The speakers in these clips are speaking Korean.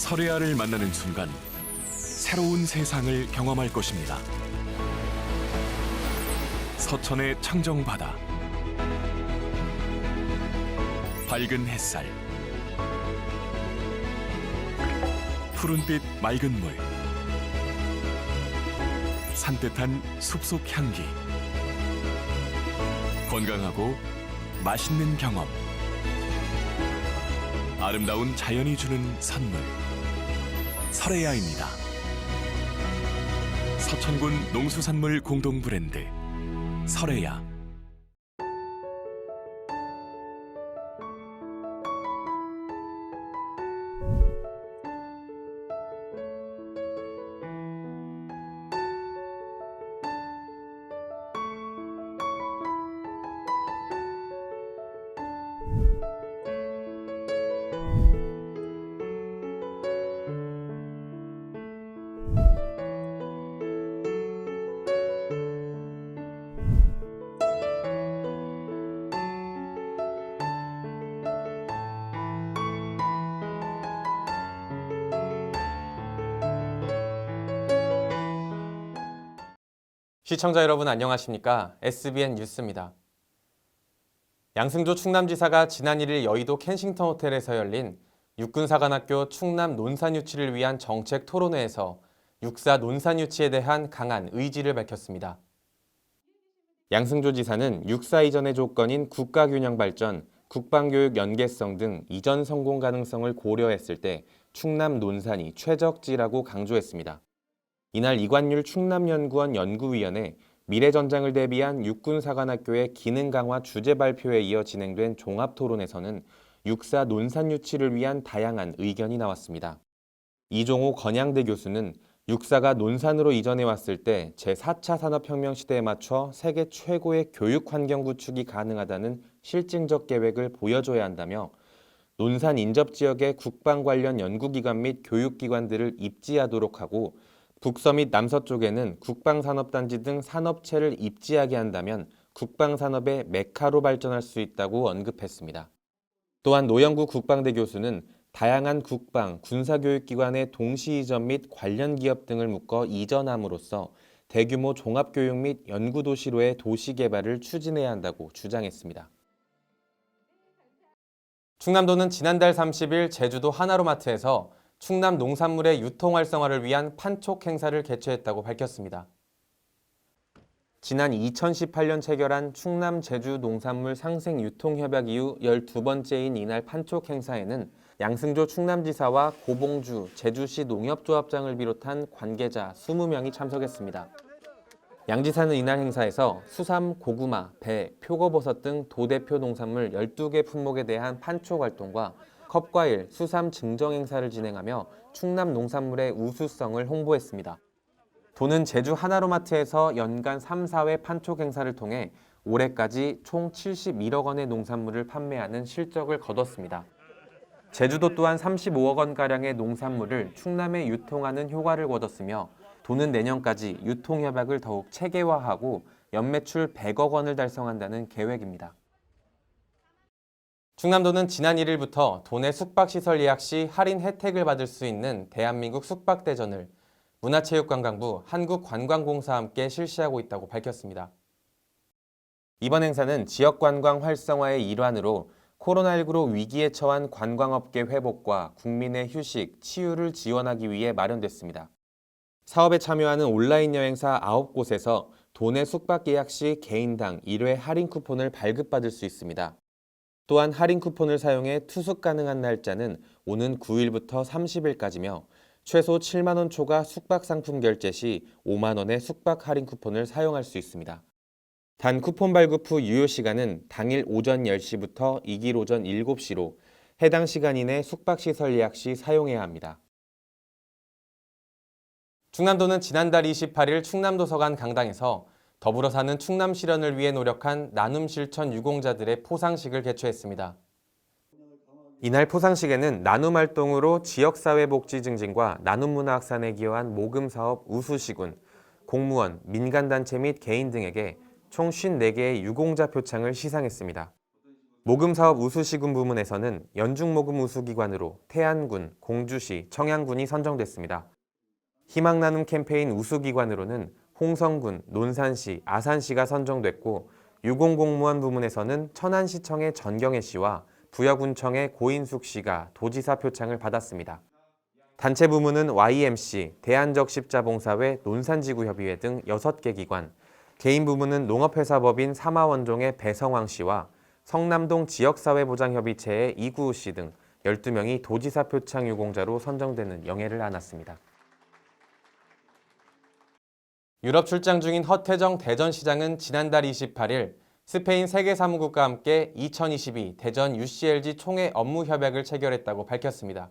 설혜아를 만나는 순간 새로운 세상을 경험할 것입니다. 서천의 청정바다, 밝은 햇살, 푸른빛 맑은 물, 산뜻한 숲속 향기, 건강하고 맛있는 경험, 아름다운 자연이 주는 선물, 설혜아입니다. 서천군 농수산물 공동 브랜드 설혜아. 시청자 여러분 안녕하십니까? SBN 뉴스입니다. 양승조 충남지사가 지난 1일 여의도 켄싱턴 호텔에서 열린 육군사관학교 충남 논산유치를 위한 정책 토론회에서 육사 논산유치에 대한 강한 의지를 밝혔습니다. 양승조 지사는 육사 이전의 조건인 국가균형 발전, 국방교육 연계성 등 이전 성공 가능성을 고려했을 때 충남 논산이 최적지라고 강조했습니다. 이날 이관율 충남연구원 연구위원회 미래전장을 대비한 육군사관학교의 기능 강화 주제 발표에 이어 진행된 종합토론에서는 육사 논산 유치를 위한 다양한 의견이 나왔습니다. 이종호 건양대 교수는 육사가 논산으로 이전해 왔을 때 제4차 산업혁명 시대에 맞춰 세계 최고의 교육 환경 구축이 가능하다는 실증적 계획을 보여줘야 한다며 논산 인접 지역의 국방 관련 연구기관 및 교육기관들을 입지하도록 하고 북서 및 남서쪽에는 국방산업단지 등 산업체를 입지하게 한다면 국방산업의 메카로 발전할 수 있다고 언급했습니다. 또한 노영구 국방대 교수는 다양한 국방, 군사교육기관의 동시 이전 및 관련 기업 등을 묶어 이전함으로써 대규모 종합교육 및 연구도시로의 도시개발을 추진해야 한다고 주장했습니다. 충남도는 지난달 30일 제주도 하나로마트에서 충남 농산물의 유통 활성화를 위한 판촉 행사를 개최했다고 밝혔습니다. 지난 2018년 체결한 충남 제주 농산물 상생 유통 협약 이후 12번째인 이날 판촉 행사에는 양승조 충남지사와 고봉주 제주시 농협조합장을 비롯한 관계자 20명이 참석했습니다. 양 지사는 이날 행사에서 수삼, 고구마, 배, 표고버섯 등 도대표 농산물 12개 품목에 대한 판촉 활동과 컵과일, 수삼 증정 행사를 진행하며 충남 농산물의 우수성을 홍보했습니다. 도는 제주 하나로마트에서 연간 3, 4회 판촉 행사를 통해 올해까지 총 71억 원의 농산물을 판매하는 실적을 거뒀습니다. 제주도 또한 35억 원가량의 농산물을 충남에 유통하는 효과를 거뒀으며 도는 내년까지 유통협약을 더욱 체계화하고 연매출 100억 원을 달성한다는 계획입니다. 충남도는 지난 1일부터 도내 숙박시설 예약 시 할인 혜택을 받을 수 있는 대한민국 숙박대전을 문화체육관광부, 한국관광공사와 함께 실시하고 있다고 밝혔습니다. 이번 행사는 지역관광 활성화의 일환으로 코로나19로 위기에 처한 관광업계 회복과 국민의 휴식, 치유를 지원하기 위해 마련됐습니다. 사업에 참여하는 온라인 여행사 9곳에서 도내 숙박 예약 시 개인당 1회 할인 쿠폰을 발급받을 수 있습니다. 또한 할인 쿠폰을 사용해 투숙 가능한 날짜는 오는 9일부터 30일까지며 최소 7만 원 초과 숙박 상품 결제 시 5만 원의 숙박 할인 쿠폰을 사용할 수 있습니다. 단 쿠폰 발급 후 유효 시간은 당일 오전 10시부터 이길 오전 7시로 해당 시간 이내 숙박시설 예약 시 사용해야 합니다. 충남도는 지난달 28일 충남도서관 강당에서 더불어 사는 충남 실현을 위해 노력한 나눔 실천 유공자들의 포상식을 개최했습니다. 이날 포상식에는 나눔 활동으로 지역사회 복지 증진과 나눔 문화 확산에 기여한 모금 사업 우수시군, 공무원, 민간단체 및 개인 등에게 총 54개의 유공자 표창을 시상했습니다. 모금사업 우수시군 부문에서는 연중모금 우수기관으로 태안군, 공주시, 청양군이 선정됐습니다. 희망나눔 캠페인 우수기관으로는 홍성군, 논산시, 아산시가 선정됐고 유공공무원 부문에서는 천안시청의 전경애시와 부여군청의 고인숙시가 도지사 표창을 받았습니다. 단체 부문은 YMC, 대한적십자봉사회, 논산지구협의회 등 6개 기관, 개인 부문은 농업회사법인 사마원종의 배성왕씨와 성남동 지역사회보장협의체의 이구우씨 등 12명이 도지사 표창 유공자로 선정되는 영예를 안았습니다. 유럽 출장 중인 허태정 대전시장은 지난달 28일 스페인 세계사무국과 함께 2022 대전 UCLG 총회 업무 협약을 체결했다고 밝혔습니다.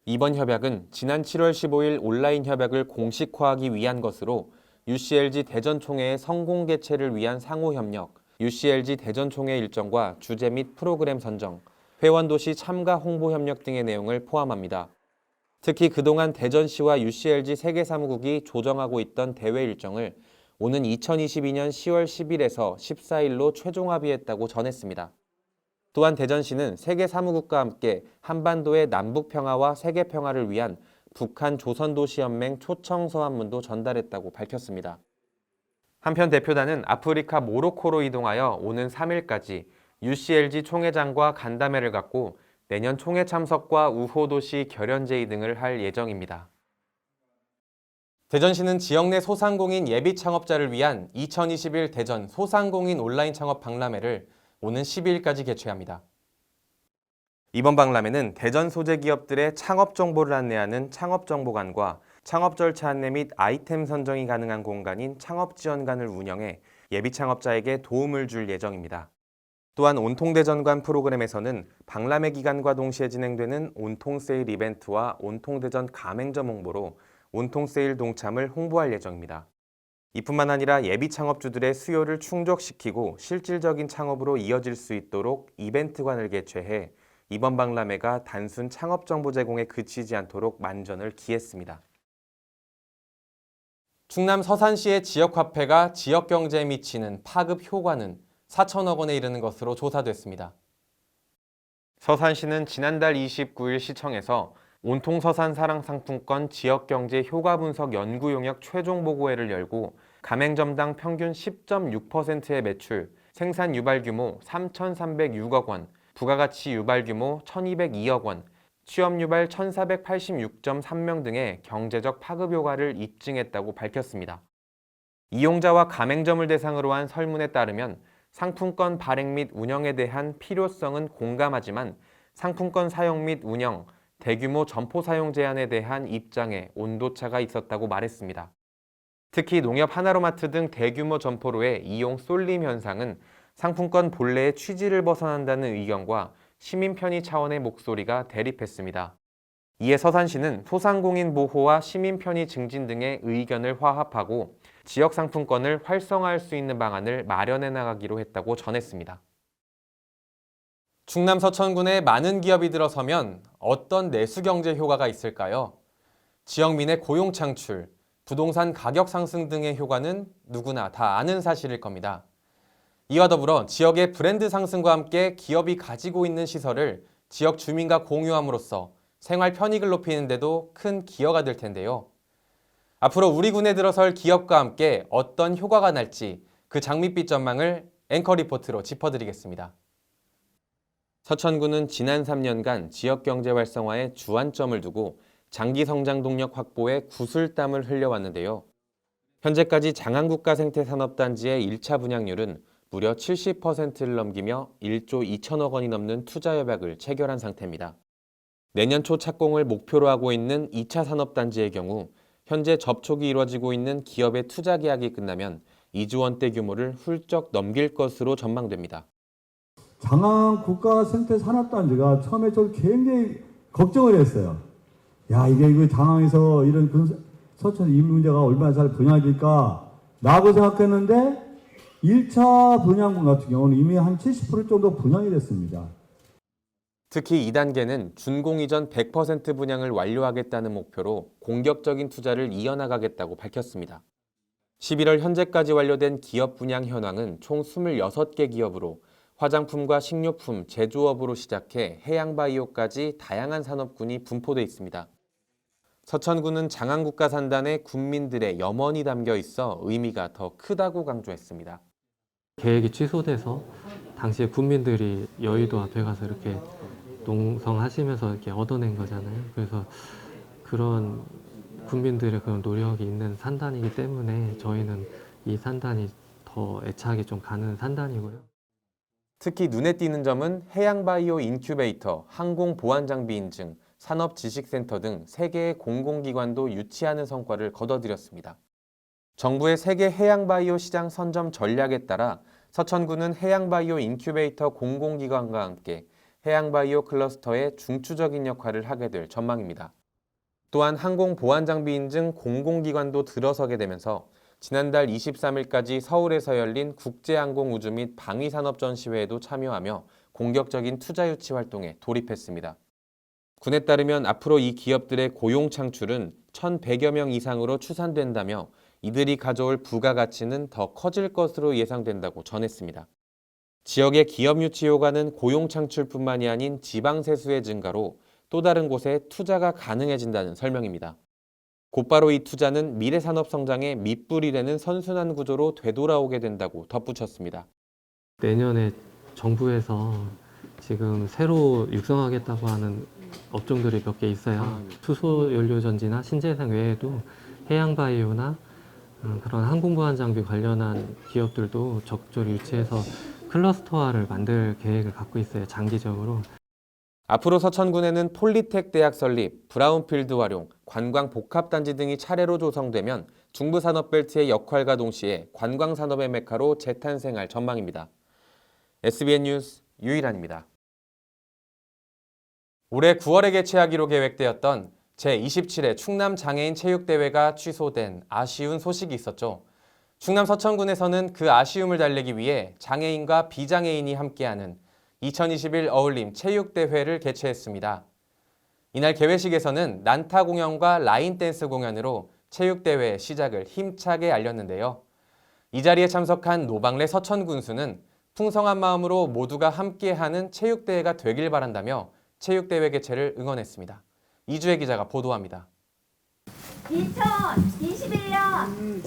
이번 협약은 지난 7월 15일 온라인 협약을 공식화하기 위한 것으로 UCLG 대전 총회의 성공 개최를 위한 상호 협력, UCLG 대전 총회 일정과 주제 및 프로그램 선정, 회원도시 참가 홍보 협력 등의 내용을 포함합니다. 특히 그동안 대전시와 UCLG 세계사무국이 조정하고 있던 대회 일정을 오는 2022년 10월 10일에서 14일로 최종 합의했다고 전했습니다. 또한 대전시는 세계사무국과 함께 한반도의 남북평화와 세계평화를 위한 북한 조선도시연맹 초청 서한문도 전달했다고 밝혔습니다. 한편 대표단은 아프리카 모로코로 이동하여 오는 3일까지 UCLG 총회장과 간담회를 갖고 내년 총회 참석과 우호도시 결연제의 등을 할 예정입니다. 대전시는 지역 내 소상공인 예비 창업자를 위한 2021 대전 소상공인 온라인 창업 박람회를 오는 12일까지 개최합니다. 이번 박람회는 대전 소재 기업들의 창업 정보를 안내하는 창업정보관과 창업 절차 안내 및 아이템 선정이 가능한 공간인 창업지원관을 운영해 예비 창업자에게 도움을 줄 예정입니다. 또한 온통대전관 프로그램에서는 박람회 기간과 동시에 진행되는 온통세일 이벤트와 온통대전 가맹점 홍보로 온통세일 동참을 홍보할 예정입니다. 이뿐만 아니라 예비 창업주들의 수요를 충족시키고 실질적인 창업으로 이어질 수 있도록 이벤트관을 개최해 이번 박람회가 단순 창업 정보 제공에 그치지 않도록 만전을 기했습니다. 충남 서산시의 지역화폐가 지역경제에 미치는 파급 효과는 4천억 원에 이르는 것으로 조사됐습니다. 서산시는 지난달 29일 시청에서 온통 서산 사랑 상품권 지역경제 효과 분석 연구 용역 최종 보고회를 열고 가맹점당 평균 10.6%의 매출, 생산 유발 규모 3,306억 원, 부가가치 유발 규모 1,202억 원, 취업 유발 1,486.3명 등의 경제적 파급 효과를 입증했다고 밝혔습니다. 이용자와 가맹점을 대상으로 한 설문에 따르면 상품권 발행 및 운영에 대한 필요성은 공감하지만 상품권 사용 및 운영, 대규모 점포 사용 제한에 대한 입장에 온도차가 있었다고 말했습니다. 특히 농협 하나로마트 등 대규모 점포로의 이용 쏠림 현상은 상품권 본래의 취지를 벗어난다는 의견과 시민 편의 차원의 목소리가 대립했습니다. 이에 서산시는 소상공인 보호와 시민 편의 증진 등의 의견을 화합하고 지역 상품권을 활성화할 수 있는 방안을 마련해 나가기로 했다고 전했습니다. 충남 서천군에 많은 기업이 들어서면 어떤 내수 경제 효과가 있을까요? 지역민의 고용 창출, 부동산 가격 상승 등의 효과는 누구나 다 아는 사실일 겁니다. 이와 더불어 지역의 브랜드 상승과 함께 기업이 가지고 있는 시설을 지역 주민과 공유함으로써 생활 편익을 높이는 데도 큰 기여가 될 텐데요. 앞으로 우리 군에 들어설 기업과 함께 어떤 효과가 날지 그 장밋빛 전망을 앵커 리포트로 짚어드리겠습니다. 서천군은 지난 3년간 지역경제 활성화에 주안점을 두고 장기 성장 동력 확보에 구슬땀을 흘려왔는데요. 현재까지 장안국가생태산업단지의 1차 분양률은 무려 70%를 넘기며 1조 2천억 원이 넘는 투자 협약을 체결한 상태입니다. 내년 초 착공을 목표로 하고 있는 2차 산업단지의 경우 현재 접촉이 이루어지고 있는 기업의 투자 계약이 끝나면 2조 원대 규모를 훌쩍 넘길 것으로 전망됩니다. 장안국가생태산업단지가 처음에 좀 굉장히 걱정을 했어요. 야, 이게 장안에서 이런 서천 이 문제가 얼마나 잘 분양될까 라고 생각했는데 1차 분양분 같은 경우는 이미 한 70% 정도 분양이 됐습니다. 특히 2단계는 준공 이전 100% 분양을 완료하겠다는 목표로 공격적인 투자를 이어나가겠다고 밝혔습니다. 11월 현재까지 완료된 기업 분양 현황은 총 26개 기업으로 화장품과 식료품, 제조업으로 시작해 해양바이오까지 다양한 산업군이 분포돼 있습니다. 서천군은 장안국가산단에 군민들의 염원이 담겨 있어 의미가 더 크다고 강조했습니다. 계획이 취소돼서 당시에 군민들이 여의도 앞에 가서 이렇게 농성하시면서 이렇게 얻어낸 거잖아요. 그래서 그런 군민들의 그런 노력이 있는 산단이기 때문에 저희는 이 산단이 더 애착이 좀 가는 산단이고요. 특히 눈에 띄는 점은 해양바이오 인큐베이터, 항공보안장비 인증, 산업지식센터 등 3개의 공공기관도 유치하는 성과를 거둬들였습니다. 정부의 세계 해양바이오 시장 선점 전략에 따라 서천군은 해양바이오 인큐베이터 공공기관과 함께 해양바이오 클러스터의 중추적인 역할을 하게 될 전망입니다. 또한 항공보안장비 인증 공공기관도 들어서게 되면서 지난달 23일까지 서울에서 열린 국제항공우주 및 방위산업전시회에도 참여하며 공격적인 투자 유치 활동에 돌입했습니다. 군에 따르면 앞으로 이 기업들의 고용 창출은 1,100여 명 이상으로 추산된다며 이들이 가져올 부가가치는 더 커질 것으로 예상된다고 전했습니다. 지역의 기업 유치 효과는 고용 창출뿐만이 아닌 지방 세수의 증가로 또 다른 곳에 투자가 가능해진다는 설명입니다. 곧바로 이 투자는 미래 산업 성장의 밑불이 되는 선순환 구조로 되돌아오게 된다고 덧붙였습니다. 내년에 정부에서 지금 새로 육성하겠다고 하는 업종들이 몇 개 있어요. 수소연료전지나 신재생 외에도 해양바이오나 그런 항공보안장비 관련한 기업들도 적극적으로 유치해서 클러스터화를 만들 계획을 갖고 있어요. 장기적으로. 앞으로 서천군에는 폴리텍 대학 설립, 브라운필드 활용, 관광 복합단지 등이 차례로 조성되면 중부산업벨트의 역할과 동시에 관광산업의 메카로 재탄생할 전망입니다. SBN 뉴스 유일한입니다. 올해 9월에 개최하기로 계획되었던 제27회 충남 장애인 체육대회가 취소된 아쉬운 소식이 있었죠. 충남 서천군에서는 그 아쉬움을 달래기 위해 장애인과 비장애인이 함께하는 2021 어울림 체육대회를 개최했습니다. 이날 개회식에서는 난타 공연과 라인 댄스 공연으로 체육대회의 시작을 힘차게 알렸는데요. 이 자리에 참석한 노방래 서천군수는 풍성한 마음으로 모두가 함께하는 체육대회가 되길 바란다며 체육대회 개최를 응원했습니다. 이주혜 기자가 보도합니다. 2021년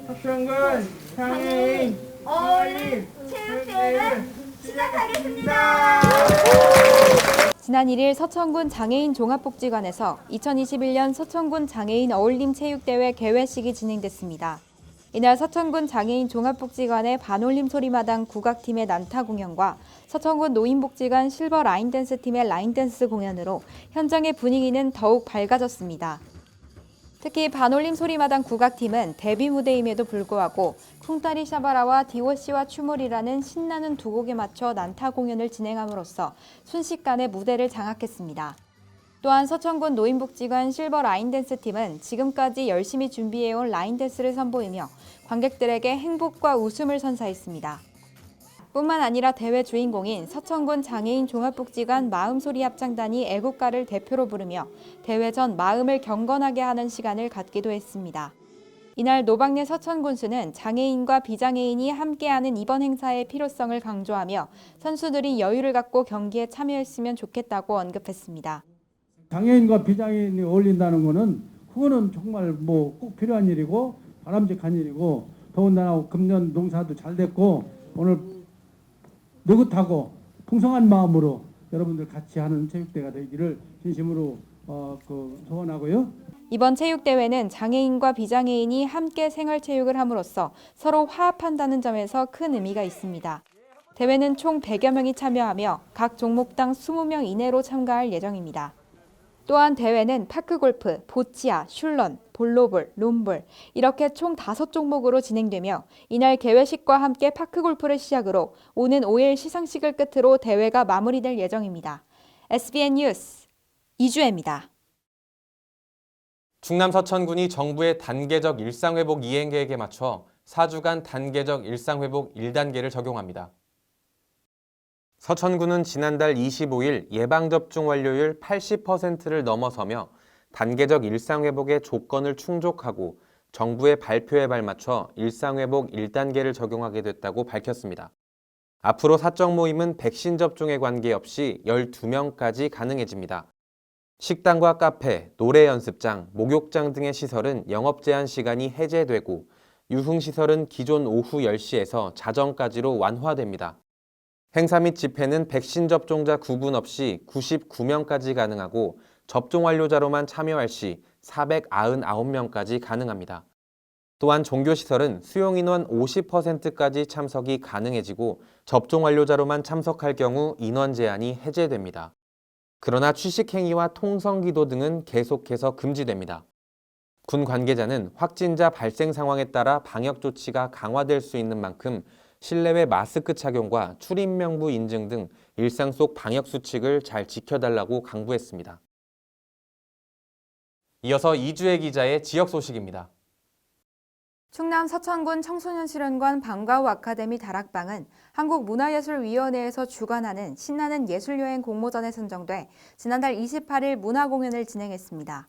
서천군 장애인 어울림 체육대회를 시작하겠습니다. 지난 1일 서천군 장애인 종합복지관에서 2021년 서천군 장애인 어울림 체육대회 개회식이 진행됐습니다. 이날 서천군 장애인 종합복지관의 반올림 소리마당 국악팀의 난타 공연과 서천군 노인복지관 실버 라인댄스팀의 라인댄스 공연으로 현장의 분위기는 더욱 밝아졌습니다. 특히 반올림 소리마당 국악팀은 데뷔 무대임에도 불구하고 쿵따리 샤바라와 디워시와 추물이라는 신나는 두 곡에 맞춰 난타 공연을 진행함으로써 순식간에 무대를 장악했습니다. 또한 서천군 노인복지관 실버 라인댄스팀은 지금까지 열심히 준비해온 라인댄스를 선보이며 관객들에게 행복과 웃음을 선사했습니다. 뿐만 아니라 대회 주인공인 서천군 장애인 종합복지관 마음소리 합창단이 애국가를 대표로 부르며 대회 전 마음을 경건하게 하는 시간을 갖기도 했습니다. 이날 노방래 서천군수는 장애인과 비장애인이 함께하는 이번 행사의 필요성을 강조하며 선수들이 여유를 갖고 경기에 참여했으면 좋겠다고 언급했습니다. 장애인과 비장애인이 어울린다는 거는 그거는 정말 꼭 필요한 일이고 바람직한 일이고 더군다나 금년 농사도 잘 됐고 오늘 느긋하고 풍성한 마음으로 여러분들 같이 하는 체육대회가 되기를 진심으로 소원하고요. 이번 체육대회는 장애인과 비장애인이 함께 생활체육을 함으로써 서로 화합한다는 점에서 큰 의미가 있습니다. 대회는 총 100여 명이 참여하며 각 종목당 20명 이내로 참가할 예정입니다. 또한 대회는 파크골프, 보치아, 슐런, 볼로볼, 롬볼 이렇게 총 5종목으로 진행되며 이날 개회식과 함께 파크골프를 시작으로 오는 5일 시상식을 끝으로 대회가 마무리될 예정입니다. SBN 뉴스 이주혜입니다. 충남 서천군이 정부의 단계적 일상회복 이행 계획에 맞춰 4주간 단계적 일상회복 1단계를 적용합니다. 서천군은 지난달 25일 예방접종 완료율 80%를 넘어서며 단계적 일상회복의 조건을 충족하고 정부의 발표에 발맞춰 일상회복 1단계를 적용하게 됐다고 밝혔습니다. 앞으로 사적 모임은 백신 접종에 관계없이 12명까지 가능해집니다. 식당과 카페, 노래 연습장, 목욕장 등의 시설은 영업 제한 시간이 해제되고 유흥시설은 기존 오후 10시에서 자정까지로 완화됩니다. 행사 및 집회는 백신 접종자 구분 없이 99명까지 가능하고 접종 완료자로만 참여할 시 499명까지 가능합니다. 또한 종교시설은 수용인원 50%까지 참석이 가능해지고 접종 완료자로만 참석할 경우 인원 제한이 해제됩니다. 그러나 취식행위와 통성기도 등은 계속해서 금지됩니다. 군 관계자는 확진자 발생 상황에 따라 방역 조치가 강화될 수 있는 만큼 실내외 마스크 착용과 출입명부 인증 등 일상 속 방역 수칙을 잘 지켜달라고 강구했습니다. 이어서 이주혜 기자의 지역 소식입니다. 충남 서천군 청소년실현관 방과후 아카데미 다락방은 한국문화예술위원회에서 주관하는 신나는 예술여행 공모전에 선정돼 지난달 28일 문화공연을 진행했습니다.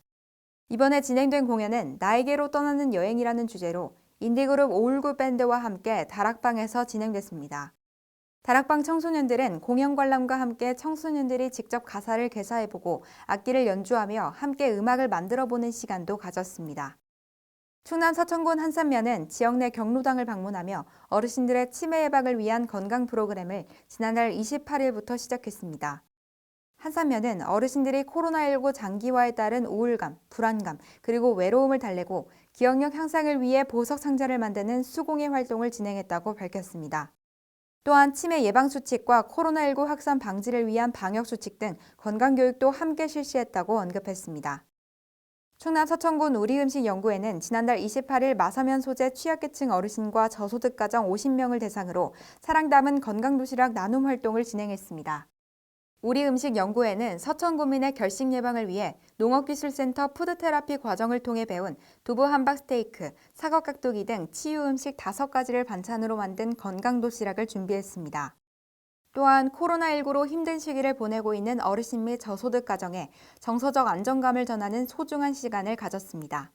이번에 진행된 공연은 나에게로 떠나는 여행이라는 주제로 인디그룹 오울구 밴드와 함께 다락방에서 진행됐습니다. 다락방 청소년들은 공연 관람과 함께 청소년들이 직접 가사를 개사해보고 악기를 연주하며 함께 음악을 만들어보는 시간도 가졌습니다. 충남 서천군 한산면은 지역 내 경로당을 방문하며 어르신들의 치매 예방을 위한 건강 프로그램을 지난달 28일부터 시작했습니다. 한산면은 어르신들이 코로나19 장기화에 따른 우울감, 불안감, 그리고 외로움을 달래고 기억력 향상을 위해 보석 상자를 만드는 수공예 활동을 진행했다고 밝혔습니다. 또한 치매 예방 수칙과 코로나19 확산 방지를 위한 방역 수칙 등 건강 교육도 함께 실시했다고 언급했습니다. 충남 서천군 우리음식연구회는 지난달 28일 마사면 소재 취약계층 어르신과 저소득 가정 50명을 대상으로 사랑 담은 건강도시락 나눔 활동을 진행했습니다. 우리음식연구회는 서천구민의 결식 예방을 위해 농업기술센터 푸드테라피 과정을 통해 배운 두부 함박 스테이크, 사과 깍두기 등 치유 음식 5가지를 반찬으로 만든 건강도시락을 준비했습니다. 또한 코로나19로 힘든 시기를 보내고 있는 어르신 및 저소득 가정에 정서적 안정감을 전하는 소중한 시간을 가졌습니다.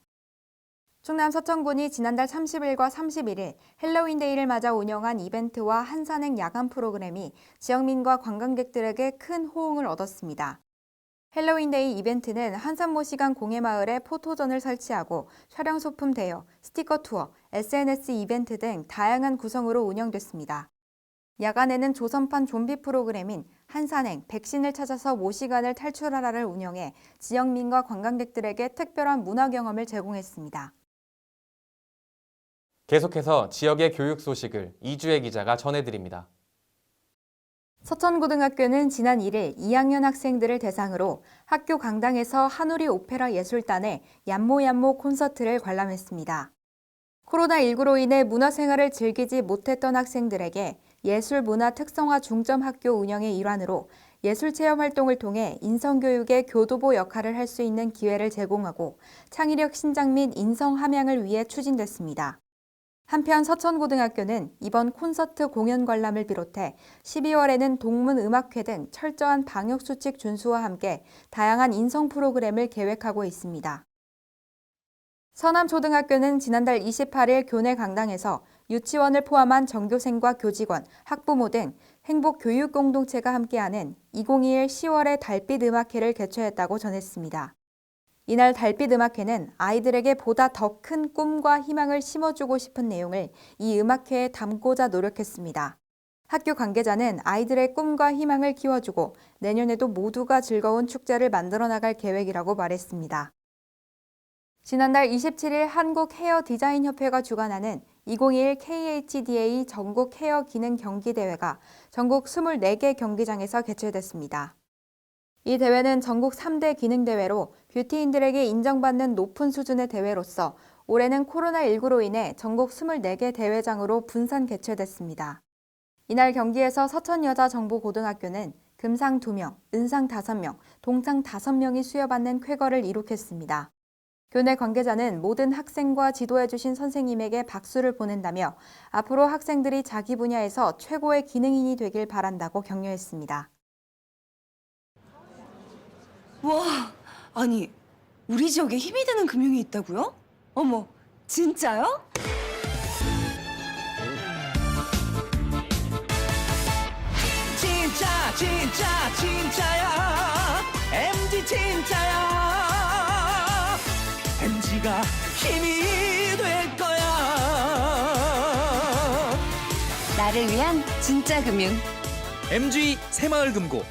충남 서천군이 지난달 30일과 31일 헬로윈데이를 맞아 운영한 이벤트와 한산행 야간 프로그램이 지역민과 관광객들에게 큰 호응을 얻었습니다. 헬로윈데이 이벤트는 한산모시간 공예마을에 포토전을 설치하고 촬영 소품 대여, 스티커 투어, SNS 이벤트 등 다양한 구성으로 운영됐습니다. 야간에는 조선판 좀비 프로그램인 한산행, 백신을 찾아서 모시간을 탈출하라를 운영해 지역민과 관광객들에게 특별한 문화 경험을 제공했습니다. 계속해서 지역의 교육 소식을 이주혜 기자가 전해드립니다. 서천고등학교는 지난 1일 2학년 학생들을 대상으로 학교 강당에서 한우리 오페라 예술단의 얌모얌모 콘서트를 관람했습니다. 코로나19로 인해 문화생활을 즐기지 못했던 학생들에게 예술문화 특성화 중점학교 운영의 일환으로 예술체험 활동을 통해 인성교육의 교도보 역할을 할 수 있는 기회를 제공하고 창의력 신장 및 인성 함양을 위해 추진됐습니다. 한편 서천고등학교는 이번 콘서트 공연 관람을 비롯해 12월에는 동문음악회 등 철저한 방역수칙 준수와 함께 다양한 인성 프로그램을 계획하고 있습니다. 서남초등학교는 지난달 28일 교내 강당에서 유치원을 포함한 전교생과 교직원, 학부모 등 행복교육공동체가 함께하는 2021 10월의 달빛 음악회를 개최했다고 전했습니다. 이날 달빛 음악회는 아이들에게 보다 더 큰 꿈과 희망을 심어주고 싶은 내용을 이 음악회에 담고자 노력했습니다. 학교 관계자는 아이들의 꿈과 희망을 키워주고 내년에도 모두가 즐거운 축제를 만들어 나갈 계획이라고 말했습니다. 지난달 27일 한국헤어디자인협회가 주관하는 2021 KHDA 전국 헤어 기능 경기 대회가 전국 24개 경기장에서 개최됐습니다. 이 대회는 전국 3대 기능 대회로 뷰티인들에게 인정받는 높은 수준의 대회로서 올해는 코로나19로 인해 전국 24개 대회장으로 분산 개최됐습니다. 이날 경기에서 서천여자정보고등학교는 금상 2명, 은상 5명, 동상 5명이 수여받는 쾌거를 이룩했습니다. 교내 관계자는 모든 학생과 지도해주신 선생님에게 박수를 보낸다며 앞으로 학생들이 자기 분야에서 최고의 기능인이 되길 바란다고 격려했습니다. 와, 아니 우리 지역에 힘이 되는 금융이 있다고요? 어머, 진짜요? 진짜 진짜 진짜야. MG 진짜야. MG가 힘이 될 거야. 나를 위한 진짜 금융. MG 새마을금고.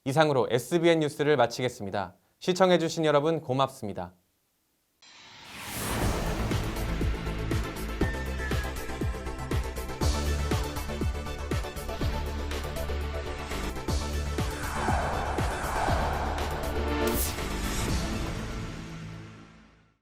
이상으로 SBN 뉴스를 마치겠습니다. 시청해주신 여러분 고맙습니다.